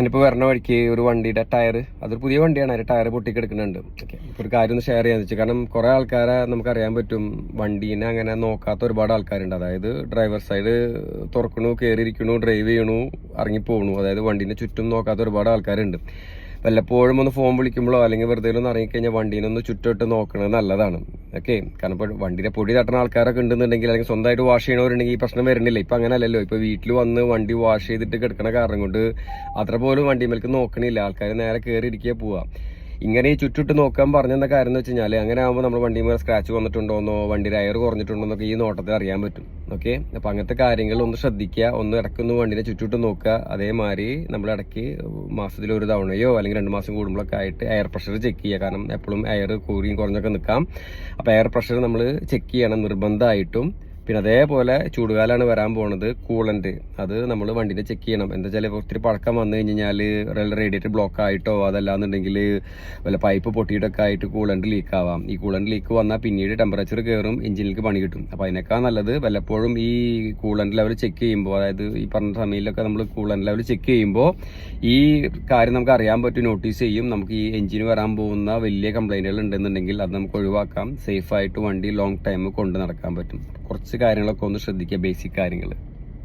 ഞാനിപ്പോൾ വരണ വഴിക്ക് ഒരു വണ്ടിയുടെ ടയർ, അതൊരു പുതിയ വണ്ടിയാണ്, അതിന്റെ ടയർ പൊട്ടിക്കെടുക്കുന്നുണ്ട്. ഓക്കെ, ഇപ്പോൾ ഒരു കാര്യം ഒന്ന് ഷെയർ ചെയ്യാന്ന് വെച്ചാൽ, കാരണം കുറേ ആൾക്കാരെ നമുക്കറിയാൻ പറ്റും, വണ്ടീനെ അങ്ങനെ നോക്കാത്ത ഒരുപാട് ആൾക്കാരുണ്ട്. അതായത് ഡ്രൈവർ സൈഡ് തുറക്കണു, കയറിയിരിക്കണു, ഡ്രൈവ് ചെയ്യണു, ഇറങ്ങിപ്പോകണു. അതായത് വണ്ടീനെ ചുറ്റും നോക്കാത്ത ഒരുപാട് ആൾക്കാരുണ്ട്. വല്ലപ്പോഴും ഒന്ന് ഫോൺ വിളിക്കുമ്പോഴോ അല്ലെങ്കിൽ വെറുതെ ഒന്ന് ഇറങ്ങിക്കഴിഞ്ഞാൽ വണ്ടീനൊന്ന് ചുറ്റോട്ട് നോക്കണത് നല്ലതാണ്. ഓക്കെ, കാരണം ഇപ്പോൾ വണ്ടിയുടെ പൊടി തട്ടുന്ന ആൾക്കാരൊക്കെ ഉണ്ടെന്നുണ്ടെങ്കിൽ, അല്ലെങ്കിൽ സ്വന്തമായിട്ട് വാഷ് ചെയ്യണവരുണ്ടെങ്കിൽ ഈ പ്രശ്നം വരുന്നില്ല. ഇപ്പം അങ്ങനെ അല്ലല്ലോ. ഇപ്പോൾ വീട്ടിൽ വന്ന് വണ്ടി വാഷ് ചെയ്തിട്ട് കിടക്കണ കാരണം കൊണ്ട് അത്ര പോലും വണ്ടിമേലേക്ക് നോക്കണില്ല. ആൾക്കാർ നേരെ കയറി ഇരിക്കുക പോവാ. ഇങ്ങനെ ഈ ചുറ്റിട്ട് നോക്കാൻ പറഞ്ഞെന്ന കാര്യം എന്ന് വെച്ച് കഴിഞ്ഞാൽ, അങ്ങനെ ആകുമ്പോൾ നമ്മൾ വണ്ടി മേലെ സ്ക്രാച്ച് വന്നിട്ടുണ്ടോന്നോ വണ്ടിയുടെ എയർ കുറഞ്ഞിട്ടുണ്ടോന്നൊക്കെ ഈ നോട്ടത്തിൽ അറിയാൻ പറ്റും. ഓക്കെ, അപ്പം അങ്ങനത്തെ കാര്യങ്ങൾ ഒന്ന് ശ്രദ്ധിക്കുക. ഒന്ന് ഇടയ്ക്കൊന്ന് വണ്ടിനെ ചുറ്റിട്ട് നോക്കുക. അതേമാതിരി നമ്മൾ ഇടയ്ക്ക് മാസത്തിൽ ഒരു തവണയോ അല്ലെങ്കിൽ 2 മാസം കൂടുമ്പോഴൊക്കെ ആയിട്ട് എയർ പ്രഷർ ചെക്ക് ചെയ്യുക. കാരണം എപ്പോഴും എയർ കൂടിയും കുറഞ്ഞൊക്കെ നിൽക്കാം. അപ്പോൾ എയർ പ്രഷർ നമ്മൾ ചെക്ക് ചെയ്യണം നിർബന്ധമായിട്ടും. പിന്നെ അതേപോലെ ചൂടുകാലമാണ് വരാൻ പോണത്, കൂളന്റ് അത് നമ്മൾ വണ്ടിനെ ചെക്ക് ചെയ്യണം. എന്താ വെച്ചാൽ ഒത്തിരി പഴക്കം വന്നു കഴിഞ്ഞാൽ റേഡിയേറ്റർ ബ്ലോക്ക് ആയിട്ടോ അതല്ലാന്നുണ്ടെങ്കിൽ വല്ല പൈപ്പ് പൊട്ടിയിട്ടൊക്കെ ആയിട്ട് കൂളന്റ് ലീക്ക് ആവാം. ഈ കൂളന്റ് ലീക്ക് വന്നാൽ പിന്നീട് ടെമ്പറേച്ചർ കയറും, എഞ്ചിനിലേക്ക് പണി കിട്ടും. അപ്പോൾ അതിനേക്കാൾ നല്ലത് വല്ലപ്പോഴും ഈ കൂളന്റ് ലെവൽ ചെക്ക് ചെയ്യുമ്പോൾ, അതായത് ഈ പറഞ്ഞ സമയത്തൊക്കെ നമ്മൾ കൂളന്റ് ലെവൽ ചെക്ക് ചെയ്യുമ്പോൾ ഈ കാര്യം നമുക്ക് അറിയാൻ പറ്റും, നോട്ടീസ് ചെയ്യും. നമുക്ക് ഈ എഞ്ചിന് വരാൻ പോകുന്ന വലിയ കംപ്ലൈന്റുകൾ ഉണ്ടെന്നുണ്ടെങ്കിൽ അത് നമുക്ക് ഒഴിവാക്കാം. സേഫായിട്ട് വണ്ടി ലോങ് ടൈം കൊണ്ട് നടക്കാൻ പറ്റും. കുറച്ച് കാര്യങ്ങളൊക്കെ ഒന്ന് ശ്രദ്ധിക്കുക, ബേസിക് കാര്യങ്ങൾ.